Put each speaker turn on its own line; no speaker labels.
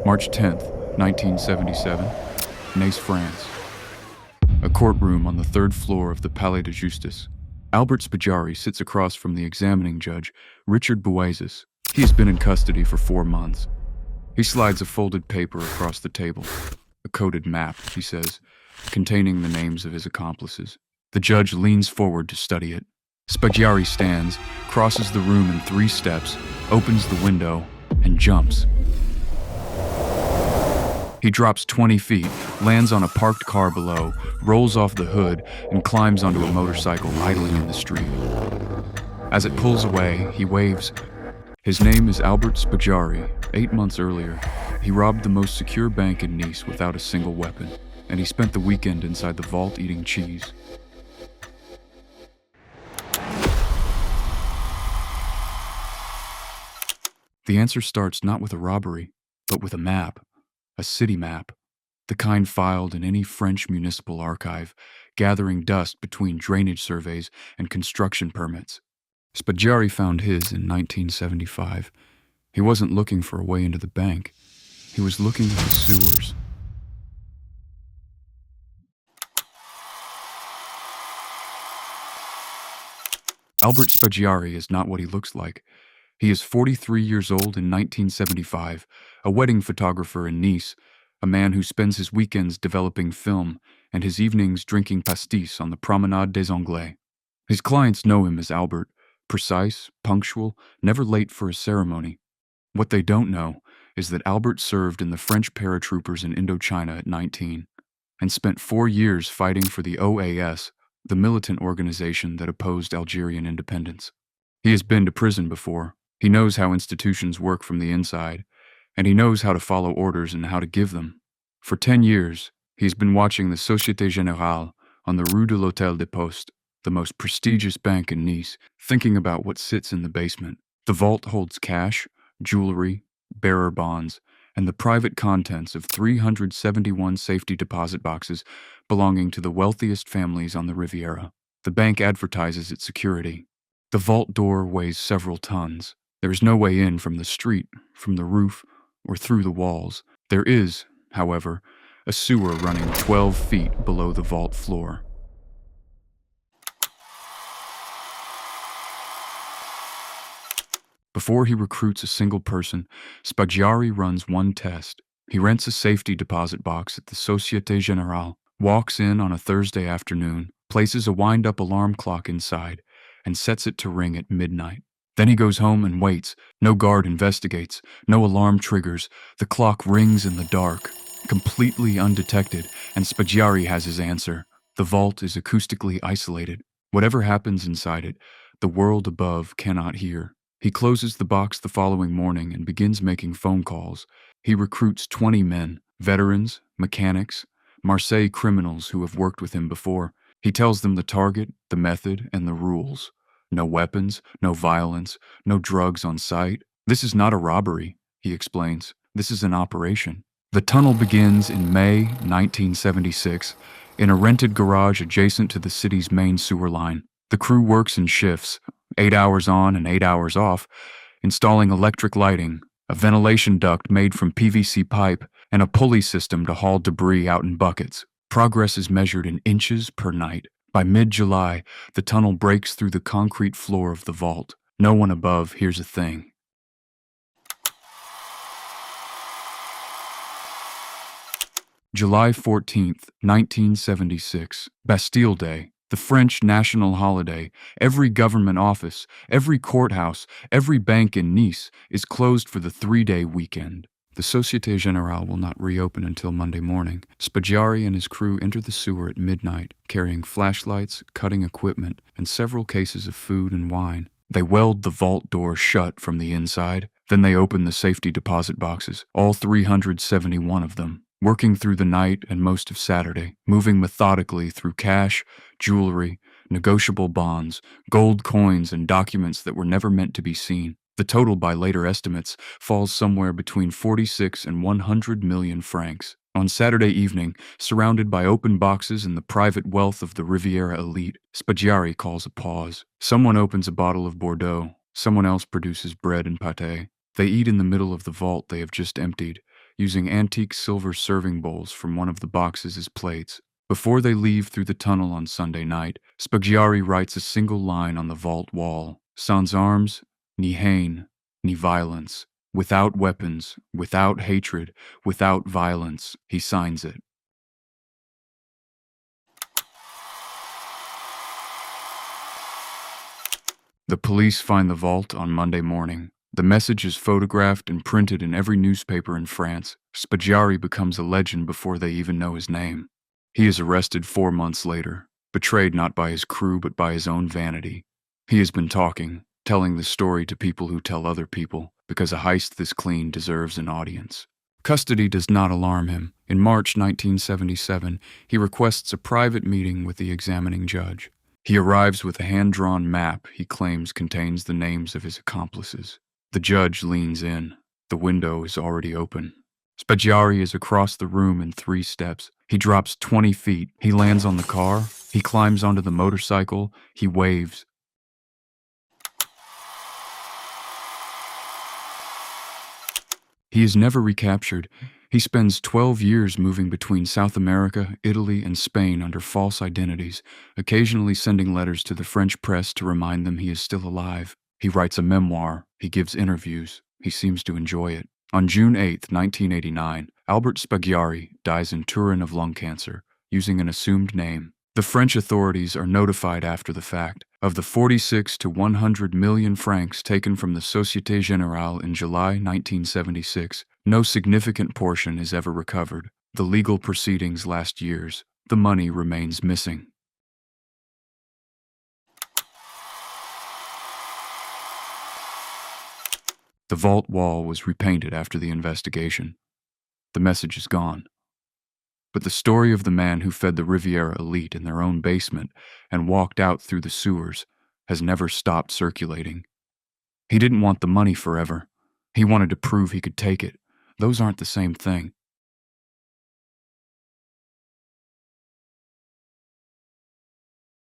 March 10th, 1977, Nice, France. A courtroom on the third floor of the Palais de Justice. Albert Spaggiari sits across from the examining judge, Richard Buezes. He has been in custody for 4 months. He slides a folded paper across the table. A coded map, he says, containing the names of his accomplices. The judge leans forward to study it. Spaggiari stands, crosses the room in 3 steps, opens the window, and jumps. He drops 20 feet, lands on a parked car below, rolls off the hood, and climbs onto a motorcycle idling in the street. As it pulls away, he waves. His name is Albert Spaggiari. 8 months earlier, he robbed the most secure bank in Nice without a single weapon, and he spent the weekend inside the vault eating cheese. The answer starts not with a robbery, but with a map. A city map, the kind filed in any French municipal archive, gathering dust between drainage surveys and construction permits. Spaggiari found his in 1975. He wasn't looking for a way into the bank. He was looking at the sewers. Albert Spaggiari is not what he looks like. He is 43 years old in 1975, a wedding photographer in Nice, a man who spends his weekends developing film and his evenings drinking pastis on the Promenade des Anglais. His clients know him as Albert, precise, punctual, never late for a ceremony. What they don't know is that Albert served in the French paratroopers in Indochina at 19 and spent 4 years fighting for the OAS, the militant organization that opposed Algerian independence. He has been to prison before. He knows how institutions work from the inside, and he knows how to follow orders and how to give them. For 10 years, he's been watching the Société Générale on the Rue de l'Hôtel des Postes, the most prestigious bank in Nice, thinking about what sits in the basement. The vault holds cash, jewelry, bearer bonds, and the private contents of 371 safety deposit boxes belonging to the wealthiest families on the Riviera. The bank advertises its security. The vault door weighs several tons. There is no way in from the street, from the roof, or through the walls. There is, however, a sewer running 12 feet below the vault floor. Before he recruits a single person, Spaggiari runs one test. He rents a safety deposit box at the Société Générale, walks in on a Thursday afternoon, places a wind-up alarm clock inside, and sets it to ring at midnight. Then he goes home and waits. No guard investigates. No alarm triggers. The clock rings in the dark, completely undetected, and Spaggiari has his answer. The vault is acoustically isolated. Whatever happens inside it, the world above cannot hear. He closes the box the following morning and begins making phone calls. He recruits 20 men, veterans, mechanics, Marseille criminals who have worked with him before. He tells them the target, the method, and the rules. No weapons, no violence, no drugs on site. This is not a robbery, he explains. This is an operation. The tunnel begins in May 1976 in a rented garage adjacent to the city's main sewer line. The crew works in shifts, 8 hours on and 8 hours off, installing electric lighting, a ventilation duct made from PVC pipe, and a pulley system to haul debris out in buckets. Progress is measured in inches per night. By mid-July, the tunnel breaks through the concrete floor of the vault. No one above hears a thing. July 14th, 1976, Bastille Day, the French national holiday. Every government office, every courthouse, every bank in Nice is closed for the 3-day weekend. The Société Générale will not reopen until Monday morning. Spaggiari and his crew enter the sewer at midnight, carrying flashlights, cutting equipment, and several cases of food and wine. They weld the vault door shut from the inside. Then they open the safety deposit boxes, all 371 of them, working through the night and most of Saturday, moving methodically through cash, jewelry, negotiable bonds, gold coins, and documents that were never meant to be seen. The total, by later estimates, falls somewhere between 46 and 100 million francs. On Saturday evening, surrounded by open boxes and the private wealth of the Riviera elite, Spaggiari calls a pause. Someone opens a bottle of Bordeaux. Someone else produces bread and pâté. They eat in the middle of the vault they have just emptied, using antique silver serving bowls from one of the boxes as plates. Before they leave through the tunnel on Sunday night, Spaggiari writes a single line on the vault wall: sans armes, ni haine, ni violence. Without weapons, without hatred, without violence, he signs it. The police find the vault on Monday morning. The message is photographed and printed in every newspaper in France. Spaggiari becomes a legend before they even know his name. He is arrested 4 months later, betrayed not by his crew but by his own vanity. He has been talking, telling the story to people who tell other people, because a heist this clean deserves an audience. Custody does not alarm him. In March 1977, he requests a private meeting with the examining judge. He arrives with a hand-drawn map he claims contains the names of his accomplices. The judge leans in. The window is already open. Spaggiari is across the room in 3 steps. He drops 20 feet. He lands on the car. He climbs onto the motorcycle. He waves. He is never recaptured. He spends 12 years moving between South America, Italy, and Spain under false identities, occasionally sending letters to the French press to remind them he is still alive. He writes a memoir. He gives interviews. He seems to enjoy it. On June 8, 1989, Albert Spaggiari dies in Turin of lung cancer, using an assumed name. The French authorities are notified after the fact. Of the 46 to 100 million francs taken from the Société Générale in July 1976, no significant portion is ever recovered. The legal proceedings last years. The money remains missing. The vault wall was repainted after the investigation. The message is gone. But the story of the man who fed the Riviera elite in their own basement and walked out through the sewers has never stopped circulating. He didn't want the money forever. He wanted to prove he could take it. Those aren't the same thing.